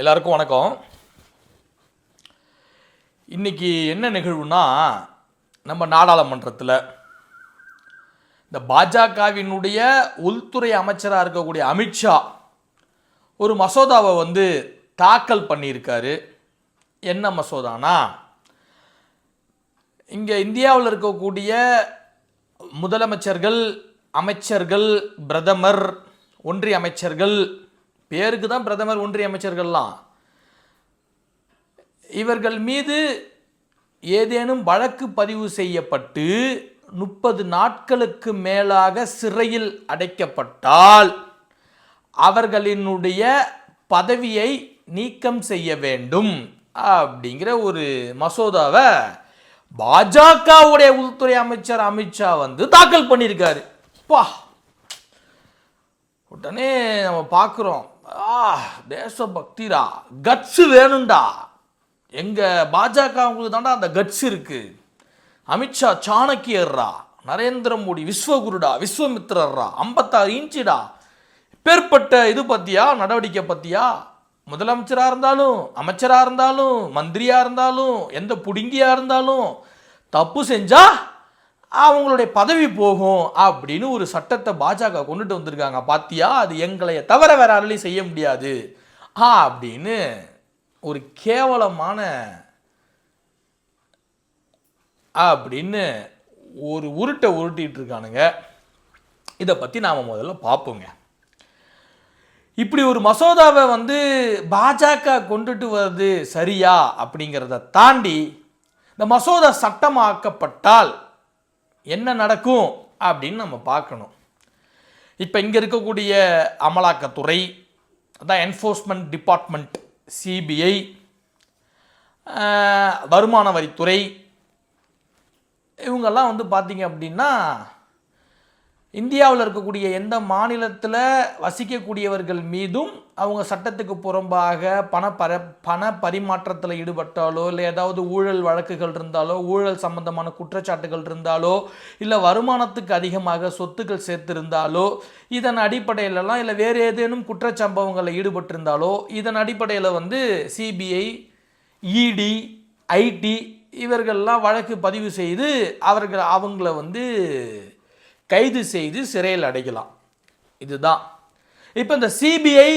எல்லாருக்கும் வணக்கம். இன்னைக்கு என்ன நிகழ்வுனா, நம்ம நாடாளுமன்றத்தில் இந்த பாஜகவினுடைய உள்துறை அமைச்சராக இருக்கக்கூடிய அமித்ஷா ஒரு மசோதாவை தாக்கல் பண்ணியிருக்காரு. என்ன மசோதானா, இங்கே இந்தியாவில் இருக்கக்கூடிய முதலமைச்சர்கள், அமைச்சர்கள், பிரதமர், ஒன்றிய அமைச்சர்கள், பேருக்கு தான் பிரதமர் ஒன்றிய அமைச்சர்கள்லாம், இவர்கள் மீது ஏதேனும் வழக்கு பதிவு செய்யப்பட்டு 30 நாட்களுக்கு மேலாக சிறையில் அடைக்கப்பட்டால் அவர்களினுடைய பதவியை நீக்கம் செய்ய வேண்டும் அப்படிங்கிற ஒரு மசோதாவை பாஜகவுடைய உள்துறை அமைச்சர் அமித்ஷா தாக்கல் பண்ணியிருக்காரு. உடனே நம்ம பார்க்குறோம், தேசபக்திடா, கட்ஸு வேணும்டா. எங்கள் பாஜகவுங்களுக்கு தாண்டா அந்த கட்ஸ் இருக்குது. அமித்ஷா சாணக்கியர்ரா, நரேந்திர மோடி விஸ்வகுருடா, விஸ்வமித்ரர்ரா, 56 இன்ச்சுடா. பேர்பட்ட இது பற்றியா, நடவடிக்கை பற்றியா? முதலமைச்சராக இருந்தாலும், அமைச்சராக இருந்தாலும், மந்திரியாக இருந்தாலும், எந்த புடுங்கியாக இருந்தாலும் தப்பு செஞ்சால் அவங்களுடைய பதவி போகும் அப்படின்னு ஒரு சட்டத்தை பாஜக கொண்டுட்டு வந்திருக்காங்க. பாத்தியா, அது எங்களை தவிர வேற யாராலையும் செய்ய முடியாது அப்படின்னு ஒரு கேவலமான அப்படின்னு ஒரு உருட்டை உருட்டிட்டு இருக்கானுங்க. இதை பற்றி நாம் முதல்ல பார்ப்போங்க. இப்படி ஒரு மசோதாவை பாஜக கொண்டுட்டு வர்றது சரியா அப்படிங்கிறத தாண்டி, இந்த மசோதா சட்டமாக்கப்பட்டால் என்ன நடக்கும் அப்படின்னு நம்ம பார்க்கணும். இப்போ இங்கே இருக்கக்கூடிய அமலாக்கத்துறை, அதான் என்ஃபோர்ஸ்மெண்ட் டிபார்ட்மெண்ட், சிபிஐ, வருமான வரித்துறை, இவங்கெல்லாம் பார்த்தீங்க அப்படின்னா இந்தியாவில் இருக்கக்கூடிய எந்த மாநிலத்தில் வசிக்கக்கூடியவர்கள் மீதும் அவங்க சட்டத்துக்கு புறம்பாக பண பரிமாற்றத்தில் ஈடுபட்டாலோ, இல்லை ஏதாவது ஊழல் வழக்குகள் இருந்தாலோ, ஊழல் சம்பந்தமான குற்றச்சாட்டுகள் இருந்தாலோ, இல்லை வருமானத்துக்கு அதிகமாக சொத்துக்கள் சேர்த்திருந்தாலோ, இதன் அடிப்படையிலலாம், இல்லை வேறு ஏதேனும் குற்றச்சம்பவங்களில் ஈடுபட்டிருந்தாலோ, இதன் அடிப்படையில் சிபிஐ, இடி, ஐடி இவர்கள்லாம் வழக்கு பதிவு செய்து அவங்கள கைது செய்து சிறையில் அடைக்கலாம். இதுதான் இப்போ இந்த சிபிஐ,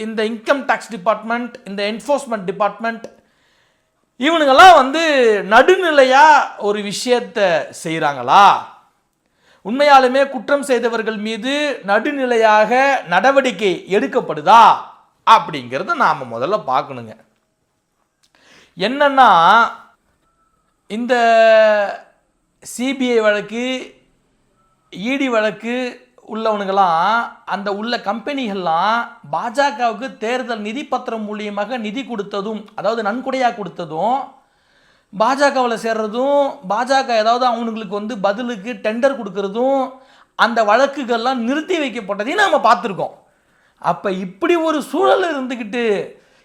இந்த இன்கம் டேக்ஸ் டிபார்ட்மெண்ட், இந்த என்ஃபோர்ஸ்மெண்ட் டிபார்ட்மெண்ட், இவனுங்கெல்லாம் நடுநிலையாக ஒரு விஷயத்தை செய்கிறாங்களா? உண்மையாலுமே குற்றம் செய்தவர்கள் மீது நடுநிலையாக நடவடிக்கை எடுக்கப்படுதா அப்படிங்கிறத நாம் முதல்ல பார்க்கணுங்க. என்னன்னா, இந்த சிபிஐ வழக்கு, இடி வழக்கு உள்ளவனுங்களாம், அந்த உள்ள கம்பெனிகள்லாம் பாஜகவுக்கு தேர்தல் நிதி பத்திரம் மூலியமாக நிதி கொடுத்ததும், அதாவது நன்கொடையாக கொடுத்ததும், பாஜகவில் சேர்றதும், பாஜக ஏதாவது அவனுங்களுக்கு பதிலுக்கு டெண்டர் கொடுக்கறதும், அந்த வழக்குகள்லாம் நிறுத்தி வைக்கப்பட்டதையும் நம்ம பார்த்துருக்கோம். அப்போ இப்படி ஒரு சூழல் இருந்துக்கிட்டு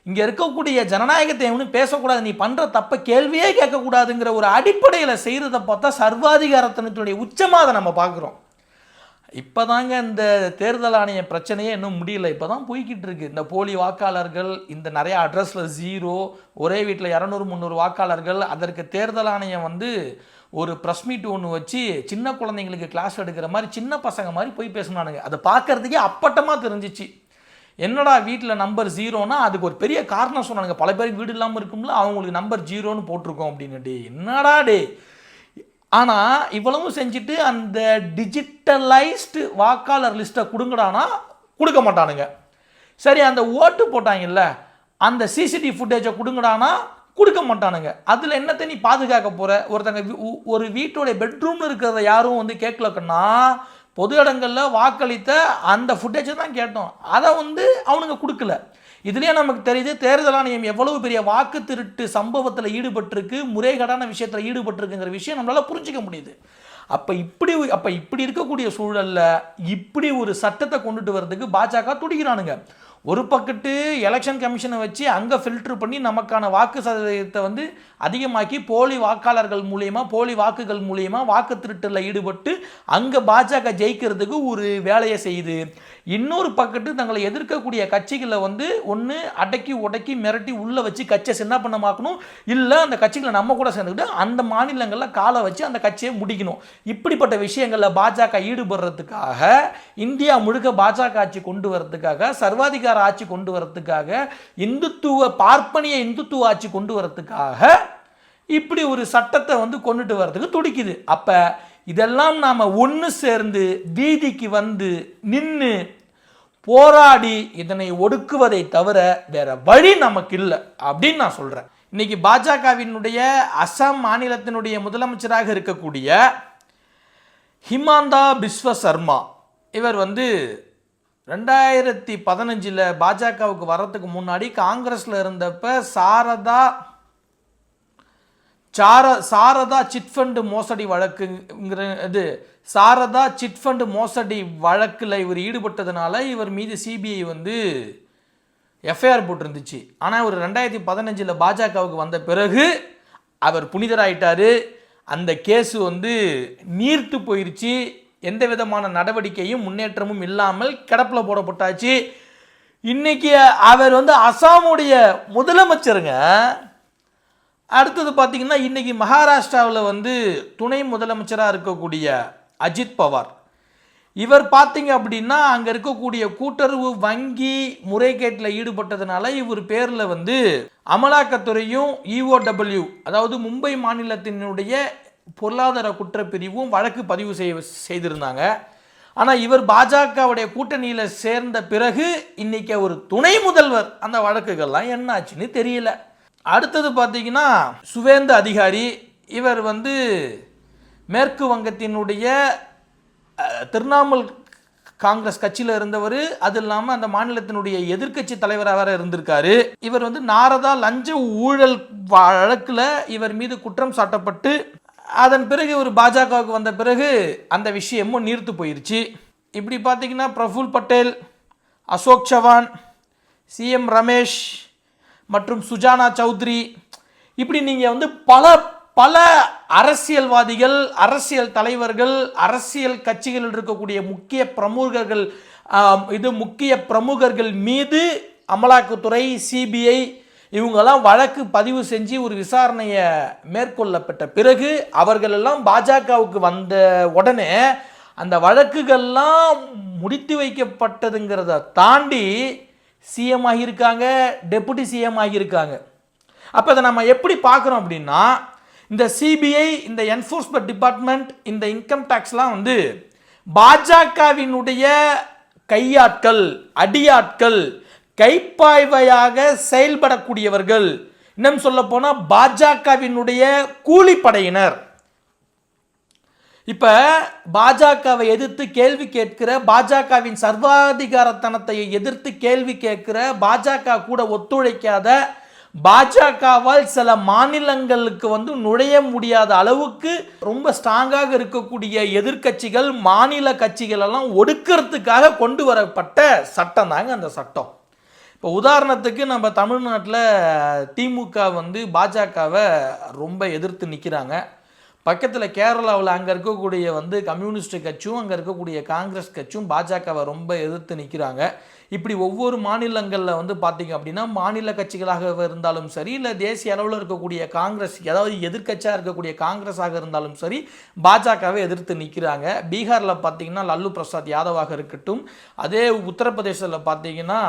இங்கே இருக்கக்கூடிய ஜனநாயகத்தை எவனும் பேசக்கூடாது, நீ பண்ணுற தப்பை கேள்வியே கேட்கக்கூடாதுங்கிற ஒரு அடிப்படையில் செய்கிறத பார்த்தா சர்வாதிகாரத்தினுடைய உச்சமாக அதை நம்ம பார்க்குறோம். இப்போ தாங்க இந்த தேர்தல் ஆணைய பிரச்சனையே இன்னும் முடியல. இப்போ தான் போய்கிட்டு இருக்கு. இந்த போலி வாக்காளர்கள், இந்த நிறைய அட்ரஸில் 0, ஒரே வீட்டில் 200-300 வாக்காளர்கள், அதற்கு தேர்தல் ஆணையம் ஒரு ப்ரெஸ் மீட் ஒன்று வச்சு சின்ன குழந்தைங்களுக்கு கிளாஸ் எடுக்கிற மாதிரி, சின்ன பசங்க மாதிரி போய் பேசினானுங்க. அதை பார்க்கறதுக்கே அப்பட்டமாக தெரிஞ்சிச்சு. என்னடா வீட்டில் நம்பர் 0னா அதுக்கு ஒரு பெரிய காரணம் சொன்னானுங்க. பல பேருக்கு வீடு இல்லாமல் இருக்கும்ல, அவங்களுக்கு நம்பர் 0ன்னு போட்டிருக்கோம் அப்படின்னு. என்னடா டே! ஆனால் இவ்வளவும் செஞ்சுட்டு அந்த டிஜிட்டலைஸ்டு வாக்காளர் லிஸ்ட்டை கொடுங்கடானா கொடுக்க மாட்டானுங்க. சரி, அந்த ஓட்டு போட்டாங்கல்ல, அந்த சிசிடிவி ஃபுட்டேஜை கொடுங்கடானா கொடுக்க மாட்டானுங்க. அதில் என்னத்தை நீ பாதுகாக்க போகிற? ஒருத்தங்க ஒரு வீட்டோடைய பெட்ரூம்னு இருக்கிறத யாரும் கேட்கலக்குன்னா, பொது இடங்களில் வாக்களித்த அந்த ஃபுட்டேஜை தான் கேட்டோம். அதை அவனுங்க கொடுக்கல. இதுலேயே நமக்கு தெரியுது தேர்தல் ஆணையம் எவ்வளவு பெரிய வாக்கு திருட்டு சம்பவத்தில் ஈடுபட்டிருக்கு, முறைகேடான விஷயத்தில் ஈடுபட்டிருக்குங்கிற விஷயம் நம்மளால் புரிஞ்சிக்க முடியுது. அப்போ இப்படி இருக்கக்கூடிய சூழலில் இப்படி ஒரு சட்டத்தை கொண்டுட்டு வர்றதுக்கு பாஜக துடிக்கிறானுங்க. ஒரு பக்கத்து எலெக்ஷன் கமிஷனை வச்சு அங்கே ஃபில்டர் பண்ணி நமக்கான வாக்கு சதவீதத்தை வந்து அதிகமாக்கி போலி வாக்காளர்கள் மூலியமா, போலி வாக்குகள் மூலியமா வாக்கு திருட்டில் ஈடுபட்டு அங்கே பாஜக ஜெயிக்கிறதுக்கு ஒரு வேலையை செய்யுது. இன்னொரு பக்கத்து தங்களை எதிர்க்கக்கூடிய கட்சிகளை வந்து ஒன்று அடக்கி உடக்கி மிரட்டி உள்ளே வச்சு கட்சியை சின்ன பண்ணமாக்கணும், இல்லை அந்த கட்சிகளை நம்ம கூட சேர்ந்துக்கிட்டு அந்த மாநிலங்களில் காலை வச்சு அந்த கட்சியை முடிக்கணும். இப்படிப்பட்ட விஷயங்களில் பாஜக ஈடுபடுறதுக்காக, இந்தியா முழுக்க பாஜக ஆட்சி கொண்டு வரதுக்காக, சர்வாதிகார ஆட்சி கொண்டு வரதுக்காக, இந்துத்துவ பார்ப்பனிய இந்துத்துவ ஆட்சி கொண்டு வரதுக்காக இப்படி ஒரு சட்டத்தை வந்து கொண்டுட்டு வர்றதுக்கு துடிக்குது. அப்ப இதெல்லாம் நாம ஒன்று சேர்ந்து வீதிக்கு வந்து நின்று போராடி இதனை ஒடுக்குவதை தவிர வேற வழி நமக்கு இல்லை அப்படின்னு நான் சொல்றேன். இன்னைக்கு பாஜகவினுடைய அசாம் மாநிலத்தினுடைய முதலமைச்சராக இருக்கக்கூடிய ஹிமாந்தா பிஸ்வ சர்மா, இவர் வந்து 2015 பாஜகவுக்கு வர்றதுக்கு முன்னாடி காங்கிரஸில் இருந்தப்ப சாரதா சிட்ஃபண்ட் மோசடி வழக்குங்கிறது, சாரதா சிட்ஃபண்ட் மோசடி வழக்கில் இவர் ஈடுபட்டதுனால இவர் மீது சிபிஐ வந்து எஃப்ஐஆர் போட்டிருந்துச்சு. ஆனால் இவர் 2015 பாஜகவுக்கு வந்த பிறகு அவர் புனிதராயிட்டார். அந்த கேஸு வந்து நீர்த்து போயிருச்சு. எந்த விதமான நடவடிக்கையும் முன்னேற்றமும் இல்லாமல் கிடப்பில் போடப்பட்டாச்சு. இன்னைக்கு அவர் வந்து அசாமுடைய முதலமைச்சருங்க. அடுத்தது பார்த்தீங்கன்னா இன்னைக்கு மகாராஷ்டிராவில் வந்து துணை முதலமைச்சராக இருக்கக்கூடிய அஜித் பவார், இவர் பார்த்தீங்க அப்படின்னா அங்கே இருக்கக்கூடிய கூட்டுறவு வங்கி முறைகேட்டில் ஈடுபட்டதுனால இவர் பேரில் வந்து அமலாக்கத்துறையும் EOW, அதாவது மும்பை மாநிலத்தினுடைய பொருளாதார குற்றப்பிரிவும் வழக்கு பதிவு செய்திருந்தாங்க. ஆனால் இவர் பாஜகவுடைய கூட்டணியில் சேர்ந்த பிறகு இன்னைக்கு ஒரு துணை முதல்வர், அந்த வழக்குகள்லாம் என்ன ஆச்சுன்னு தெரியல. அடுத்தது பார்த்தீங்கன்னா சுவேந்த அதிகாரி, இவர் வந்து மேற்கு வங்கத்தினுடைய திரிணாமுல் காங்கிரஸ் கட்சியில் இருந்தவர். அது இல்லாமல் அந்த மாநிலத்தினுடைய எதிர்க்கட்சி தலைவராக இருந்திருக்காரு. இவர் வந்து நாரதா லஞ்ச ஊழல் வழக்கில் இவர் மீது குற்றம் சாட்டப்பட்டு அதன் பிறகு ஒரு பாஜகவுக்கு வந்த பிறகு அந்த விஷயமும் நீர்த்து போயிருச்சு. இப்படி பார்த்தீங்கன்னா பிரஃபுல் பட்டேல், அசோக் சவான், CM ரமேஷ் மற்றும் சுஜானா சௌத்ரி, இப்படி நீங்கள் வந்து பல அரசியல்வாதிகள், அரசியல் தலைவர்கள், அரசியல் கட்சிகளில் இருக்கக்கூடிய முக்கிய பிரமுகர்கள் மீது அமலாக்கத்துறை, சிபிஐ இவங்கெல்லாம் வழக்கு பதிவு செஞ்சு ஒரு விசாரணையை மேற்கொள்ளப்பட்ட பிறகு அவர்களெல்லாம் பாஜகவுக்கு வந்த உடனே அந்த வழக்குகள்லாம் முடித்து வைக்கப்பட்டதுங்கிறத தாண்டி சிஎம் ஆகியிருக்காங்க, டெபுட்டி சிஎம் ஆகியிருக்காங்க. அப்போ அதை நம்ம எப்படி பார்க்குறோம் அப்படின்னா, இந்த சிபிஐ, இந்த என்ஃபோர்ஸ்மெண்ட் டிபார்ட்மெண்ட், இந்த இன்கம் டேக்ஸ்லாம் வந்து பாஜகவினுடைய கையாட்கள், அடியாட்கள், கைப்பாய்வையாக செயல்படக்கூடியவர்கள். இன்னும் சொல்ல போனால் பாஜகவினுடைய கூலிப்படையினர். இப்ப பாஜகவை எதிர்த்து கேள்வி கேட்கிற, பாஜகவின் சர்வாதிகாரத்தனத்தை எதிர்த்து கேள்வி கேட்கிற, பாஜக கூட ஒத்துழைக்காத, பாஜகவால் சில மாநிலங்களுக்கு வந்து நுழைய முடியாத அளவுக்கு ரொம்ப ஸ்ட்ராங்காக இருக்கக்கூடிய எதிர்க்கட்சிகள், மாநில கட்சிகள் எல்லாம் ஒடுக்கிறதுக்காக கொண்டு வரப்பட்ட சட்டம் தாங்க அந்த சட்டம். இப்போ உதாரணத்துக்கு நம்ம தமிழ்நாட்டில் திமுக வந்து பாஜகவை ரொம்ப எதிர்த்து நிற்கிறாங்க. பக்கத்தில் கேரளாவில் அங்கே இருக்கக்கூடிய வந்து கம்யூனிஸ்ட் கட்சியும் அங்கே இருக்கக்கூடிய காங்கிரஸ் கட்சியும் பாஜகவை ரொம்ப எதிர்த்து நிற்கிறாங்க. இப்படி ஒவ்வொரு மாநிலங்களில் வந்து பார்த்திங்க அப்படின்னா மாநில கட்சிகளாக இருந்தாலும் சரி, இல்லை தேசிய அளவில் இருக்கக்கூடிய காங்கிரஸ், அதாவது எதிர்க்கட்சியாக இருக்கக்கூடிய காங்கிரஸாக இருந்தாலும் சரி, பாஜகவை எதிர்த்து நிற்கிறாங்க. பீகாரில் பார்த்திங்கன்னா லல்லு பிரசாத் யாதவாக இருக்கட்டும், அதே உத்தரப்பிரதேசத்தில் பார்த்திங்கன்னா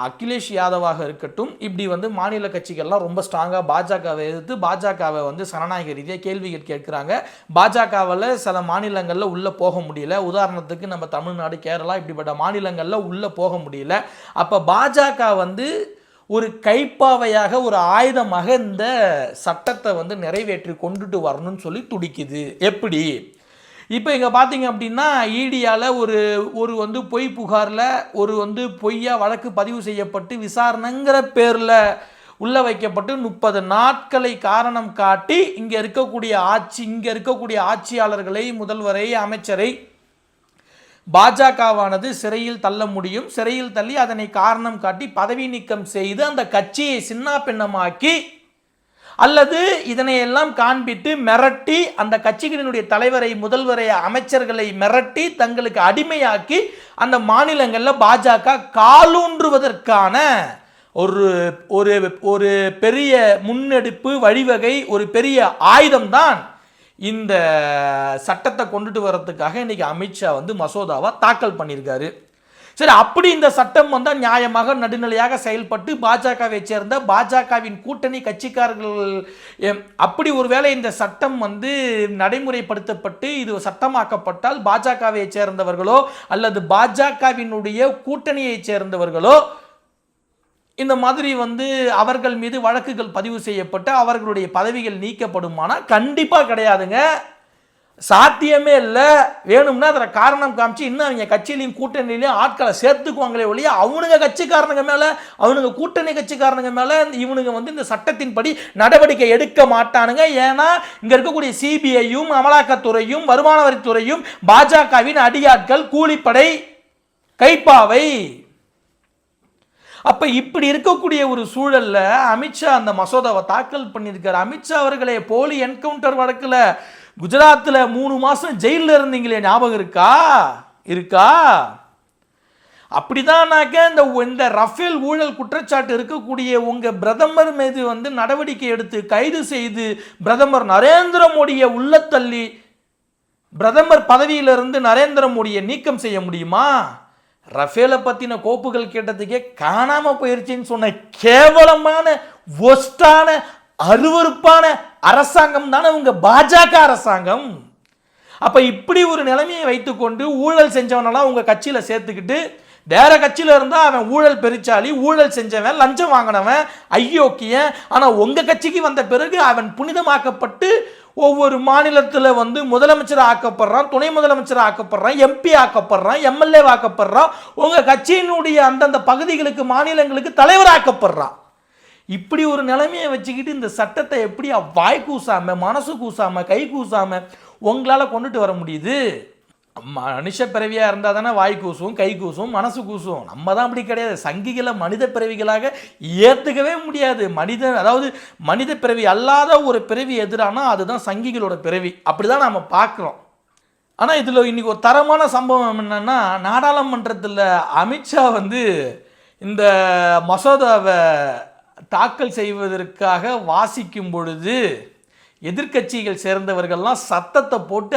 அகிலேஷ் யாதவாக இருக்கட்டும், இப்படி வந்து மாநில கட்சிகள்லாம் ரொம்ப ஸ்ட்ராங்காக பாஜகவை எதிர்த்து பாஜகவை வந்து சனநாயக ரீதியாக கேள்விகள் கேட்குறாங்க. பாஜகவில் சில மாநிலங்களில் உள்ளே போக முடியல. உதாரணத்துக்கு நம்ம தமிழ்நாடு, கேரளா, இப்படிப்பட்ட மாநிலங்களில் உள்ளே போக முடியல. அப்போ பாஜக வந்து ஒரு கைப்பாவையாக, ஒரு ஆயுதமாக இந்த சட்டத்தை வந்து நிறைவேற்றி கொண்டுட்டு வரணும்னு சொல்லி துடிக்குது. எப்படி? இப்போ இங்கே பார்த்தீங்க அப்படின்னா ஈடியால் ஒரு வந்து பொய் புகாரில் ஒரு வந்து பொய்யா வழக்கு பதிவு செய்யப்பட்டு விசாரணைங்கிற பேரில் உள்ளே வைக்கப்பட்டு 30 நாட்களை காரணம் காட்டி இங்கே இருக்கக்கூடிய ஆட்சியாளர்களை, முதல்வரை, அமைச்சரை பாஜகவானது சிறையில் தள்ள முடியும். சிறையில் தள்ளி அதனை காரணம் காட்டி பதவி நீக்கம் செய்து அந்த கட்சியை சின்ன பின்னமாக்கி அல்லது இதனையெல்லாம் காண்பித்து மிரட்டி அந்த கட்சிகளினுடைய தலைவரை, முதல்வரை, அமைச்சர்களை மிரட்டி தங்களுக்கு அடிமையாக்கி அந்த மாநிலங்களில் பாஜக காலூன்றுவதற்கான ஒரு ஒரு ஒரு பெரிய முன்னெடுப்பு, வழிவகை, ஒரு பெரிய ஆயுதம்தான் இந்த சட்டத்தை கொண்டுட்டு வர்றதுக்காக இன்னைக்கு அமித்ஷா வந்து மசோதாவை தாக்கல் பண்ணியிருக்காரு. சரி, அப்படி இந்த சட்டம் வந்தால் நியாயமாக நடுநிலையாக செயல்பட்டு பாஜகவை சேர்ந்த பாஜகவின் கூட்டணி கட்சிக்காரர்கள் அப்படி ஒருவேளை இந்த சட்டம் வந்து நடைமுறைப்படுத்தப்பட்டு இது சட்டமாக்கப்பட்டால் பாஜகவை சேர்ந்தவர்களோ அல்லது பாஜகவினுடைய கூட்டணியை சேர்ந்தவர்களோ இந்த மாதிரி வந்து அவர்கள் மீது வழக்குகள் பதிவு செய்யப்பட்டு அவர்களுடைய பதவிகள் நீக்கப்படுமானா கண்டிப்பாக கிடையாதுங்க, சாத்தியமே இல்லை. வேணும்னா அதில் காரணம் காமிச்சு இன்னும் அவங்க கட்சியிலையும் கூட்டணியிலையும் ஆட்களை சேர்த்துக்குவாங்களே ஒழிய அவனுங்க கட்சிக்காரனுங்க மேலே, அவனுங்க கூட்டணி கட்சிக்காரனுங்க மேலே இவனுங்க வந்து இந்த சட்டத்தின்படி நடவடிக்கை எடுக்க மாட்டானுங்க. ஏன்னா இங்கே இருக்கக்கூடிய சிபிஐயும் அமலாக்கத்துறையும் வருமான வரித்துறையும் பாஜகவின் அடியாட்கள், கூலிப்படை, கைப்பாவை. அப்போ இப்படி இருக்கக்கூடிய ஒரு சூழலில் அமித்ஷா அந்த மசோதாவை தாக்கல் பண்ணியிருக்காரு. அமித்ஷா அவர்களே, போலி என்கவுண்டர் வழக்கில் குஜராத்தில் 3 மாதம் ஜெயிலில் இருந்தீங்களே, ஞாபகம் இருக்கா? அப்படிதானாக்க இந்த ரஃபேல் ஊழல் குற்றச்சாட்டு இருக்கக்கூடிய உங்கள் பிரதமர் மீது வந்து நடவடிக்கை எடுத்து கைது செய்து பிரதமர் நரேந்திர மோடியை உள்ளத்தள்ளி பிரதமர் பதவியிலிருந்து நரேந்திர மோடியை நீக்கம் செய்ய முடியுமா? ரஃபேலை பற்றின கோப்புகள் கேட்டதுக்கே காணாமல் போயிருச்சுன்னு சொன்ன கேவலமான ஒஸ்டான அருவருப்பான அரசாங்கம் தானே உங்க பாஜக அரசாங்கம். அப்ப இப்படி ஒரு நிலைமையை வைத்துக்கொண்டு ஊழல் செஞ்சவனெல்லாம் உங்க கட்சியில சேர்த்துக்கிட்டு வேற கட்சியில இருந்தா அவன் ஊழல் பெருச்சாளி, ஊழல் செஞ்சவன், லஞ்சம் வாங்கினவன், ஐயோக்கியன். ஆனா உங்க கட்சிக்கு வந்த பிறகு அவன் புனிதமாக்கப்பட்டு ஒவ்வொரு மாநிலத்தில் வந்து முதலமைச்சர் ஆக்கப்படுறான், துணை முதலமைச்சர் ஆக்கப்படுறான், எம்பி ஆக்கப்படுறான், எம்எல்ஏ ஆக்கப்படுறான், உங்க கட்சியினுடைய அந்தந்த பகுதிகளுக்கு, மாநிலங்களுக்கு தலைவர் ஆக்கப்படுறான். இப்படி ஒரு நிலைமையை வச்சுக்கிட்டு இந்த சட்டத்தை எப்படி வாய் கூசாம, மனசு கூசாம, கை கூசாம உங்களால் கொண்டுட்டு வர முடியுது? மனுஷ பிறவியாக இருந்தால் தானே வாய் கூசும், கை கூசும், மனசு கூசும். நம்ம தான் அப்படி கிடையாது. சங்கிகளை மனித பிறவிகளாக ஏற்றுக்கவே முடியாது. அதாவது மனித பிறவி அல்லாத ஒரு பிறவி எதிரானா அதுதான் சங்கிகளோட பிறவி. அப்படி தான் நம்ம பார்க்குறோம். ஆனால் இதில் இன்றைக்கி ஒரு தரமான சம்பவம் என்னென்னா, நாடாளுமன்றத்தில் அமித்ஷா வந்து இந்த மசோதாவை தாக்கல் செய்வதற்காக வாசிக்கும் பொழுது எதிர்கட்சிகள் சேர்ந்தவர்கள்லாம் சத்தத்தை போட்டு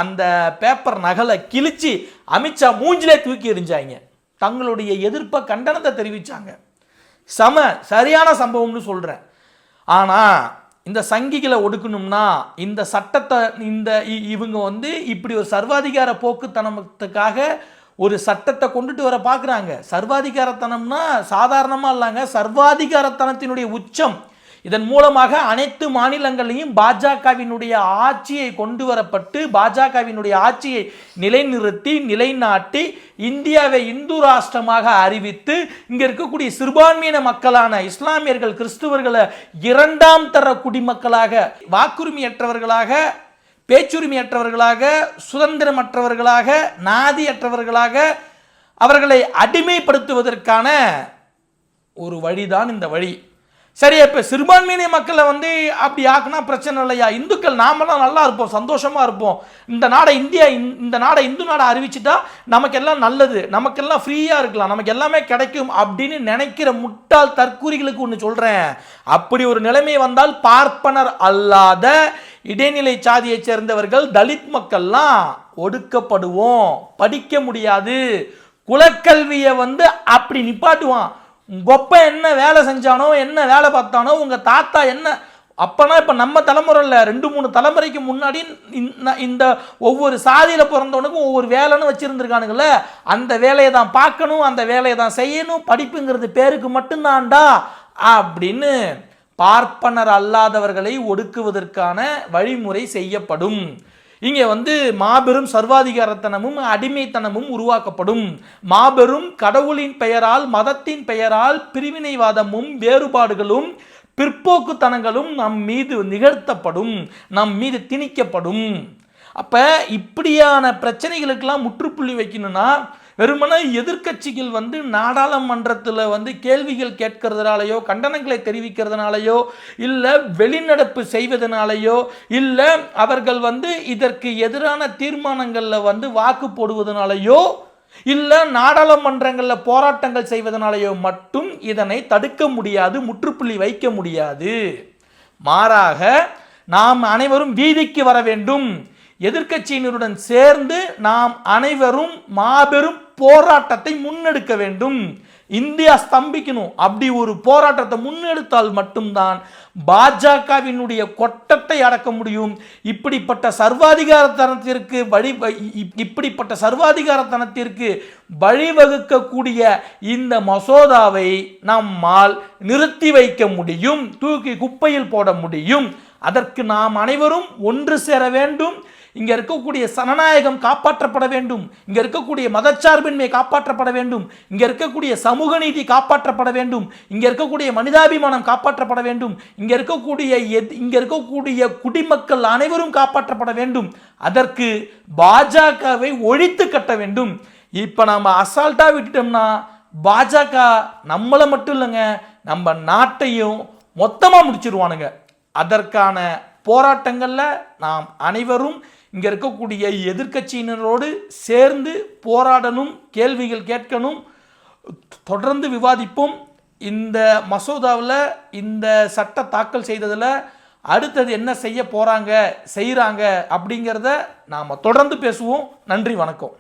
அந்த பேப்பர் நகலை கிழிச்சு அமித்ஷா மூஞ்சிலே தூக்கி எறிஞ்சாங்க. தங்களுடைய எதிர்ப்பை, கண்டனத்தை தெரிவித்தாங்க. சரியான சம்பவம்னு சொல்கிறேன். ஆனால் இந்த சங்கிகளை ஒடுக்கணும்னா இந்த சட்டத்தை இவங்க வந்து இப்படி ஒரு சர்வாதிகார போக்குத்தனத்துக்காக ஒரு சட்டத்தை கொண்டுட்டு வர பார்க்குறாங்க. சர்வாதிகாரத்தனம்னா சாதாரணமாக இல்லைங்க, சர்வாதிகாரத்தனத்தினுடைய உச்சம். இதன் மூலமாக அனைத்து மாநிலங்களையும் பாஜகவினுடைய ஆட்சியை கொண்டு வரப்பட்டு பாஜகவினுடைய ஆட்சியை நிலைநாட்டி இந்தியாவை இந்து ராஷ்டிரமாக அறிவித்து இங்கே இருக்கக்கூடிய சிறுபான்மையின மக்களான இஸ்லாமியர்கள், கிறிஸ்துவர்களை 2ஆம் தர குடிமக்களாக, வாக்குரிமையற்றவர்களாக, பேச்சுரிமையற்றவர்களாக, சுதந்திரமற்றவர்களாக, நாதியற்றவர்களாக அவர்களை அடிமைப்படுத்துவதற்கான ஒரு வழிதான் இந்த வழி. சரி, இப்போ சிறுபான்மையின மக்களை வந்து அப்படி ஆக்குனா பிரச்சனை இல்லையா? இந்துக்கள் நாமெல்லாம் நல்லா இருப்போம், சந்தோஷமாக இருப்போம். இந்த நாடை இந்து நாடை அறிவிச்சுட்டா நமக்கெல்லாம் நல்லது, நமக்கெல்லாம் ஃப்ரீயாக இருக்கலாம், நமக்கு எல்லாமே கிடைக்கும் அப்படின்னு நினைக்கிற முட்டாள் தற்கூறிகளுக்கு ஒன்று சொல்கிறேன். அப்படி ஒரு நிலைமை வந்தால் பார்ப்பனர் அல்லாத இடைநிலை சாதியை சேர்ந்தவர்கள், தலித் மக்கள்லாம் ஒடுக்கப்படுவோம், படிக்க முடியாது. குலக்கல்வியை வந்து அப்படி நிப்பாட்டுவான். கொப்ப என்ன வேலை செஞ்சானோ, என்ன வேலை பார்த்தானோ, உங்கள் தாத்தா என்ன அப்போனா இப்போ நம்ம தலைமுறையில் 2-3 தலைமுறைக்கு முன்னாடி இந்த ஒவ்வொரு சாதியில் பிறந்தவனுக்கும் ஒவ்வொரு வேலைன்னு வச்சுருந்துருக்கானுங்கள, அந்த வேலையை தான் பார்க்கணும், அந்த வேலையை தான் செய்யணும், படிப்புங்கிறது பேருக்கு மட்டும்தான்டா அப்படின்னு பார்ப்பனர் அல்லாதவர்களை ஒடுக்குவதற்கான வழிமுறை செய்யப்படும். இங்கே வந்து மாபெரும் சர்வாதிகாரத்தனமும் அடிமைத்தனமும் உருவாக்கப்படும். மாபெரும் கடவுளின் பெயரால், மதத்தின் பெயரால் பிரிவினைவாதமும் வேறுபாடுகளும் பிற்போக்குத்தனங்களும் நம் மீது நிகழ்த்தப்படும், நம் மீது திணிக்கப்படும். அப்போ இப்படியான பிரச்சனைகளுக்கெல்லாம் முற்றுப்புள்ளி வைக்கணும்னா வெறுமனே எதிர்க்கட்சிகள் நாடாளுமன்றத்தில் கேள்விகள் கேட்கறதுனாலையோ கண்டனங்களை தெரிவிக்கிறதுனாலையோ இல்லை வெளிநடப்பு செய்வதனாலையோ இல்லை அவர்கள் இதற்கு எதிரான தீர்மானங்களில் வாக்கு போடுவதனாலையோ இல்லை நாடாளுமன்றங்களில் போராட்டங்கள் செய்வதனாலையோ மட்டும் இதனை தடுக்க முடியாது, முற்றுப்புள்ளி வைக்க முடியாது. மாறாக நாம் அனைவரும் வீதிக்கு வர வேண்டும். எதிர்க்கட்சியினருடன் சேர்ந்து நாம் அனைவரும் மாபெரும் போராட்டத்தை முன்னெடுக்க வேண்டும். இந்தியா ஸ்தம்பிக்கணும். அப்படி ஒரு போராட்டத்தை முன்னெடுத்தால் மட்டும்தான் பாஜகவினுடைய கொட்டத்தை அடக்க முடியும். இப்படிப்பட்ட சர்வாதிகாரத்தனத்திற்கு வழிவகுக்கக்கூடிய இந்த மசோதாவை நம்மால் நிறுத்தி வைக்க முடியும், தூக்கி குப்பையில் போட முடியும். அதற்கு நாம் அனைவரும் ஒன்று சேர வேண்டும். இங்க இருக்கக்கூடிய சனநாயகம் காப்பாற்றப்பட வேண்டும். இங்க இருக்கக்கூடிய மதச்சார்பின்மை காப்பாற்றப்பட வேண்டும். இங்க இருக்கக்கூடிய சமூக நீதி காப்பாற்றப்பட வேண்டும். இங்க இருக்கக்கூடிய மனிதாபிமானம் காப்பாற்றப்பட வேண்டும். இங்க இருக்கக்கூடிய குடிமக்கள் அனைவரும் காப்பாற்றப்பட வேண்டும். அதற்கு பாஜகவை ஒழித்து கட்ட வேண்டும். இப்ப நாம அசால்ட்டா விட்டுட்டோம்னா பாஜக நம்மளை மட்டும் இல்லைங்க, நம்ம நாட்டையும் மொத்தமா முடிச்சிருவானுங்க. அதற்கான போராட்டங்கள்ல நாம் அனைவரும் இங்க இருக்கக்கூடிய எதிர்க்கட்சியினரோடு சேர்ந்து போராடணும், கேள்விகள் கேட்கணும், தொடர்ந்து விவாதிப்போம். இந்த மசோதாவில் இந்த சட்ட தாக்கல் செய்ததில் அடுத்தது என்ன செய்கிறாங்க அப்படிங்கிறத நாம் தொடர்ந்து பேசுவோம். நன்றி, வணக்கம்.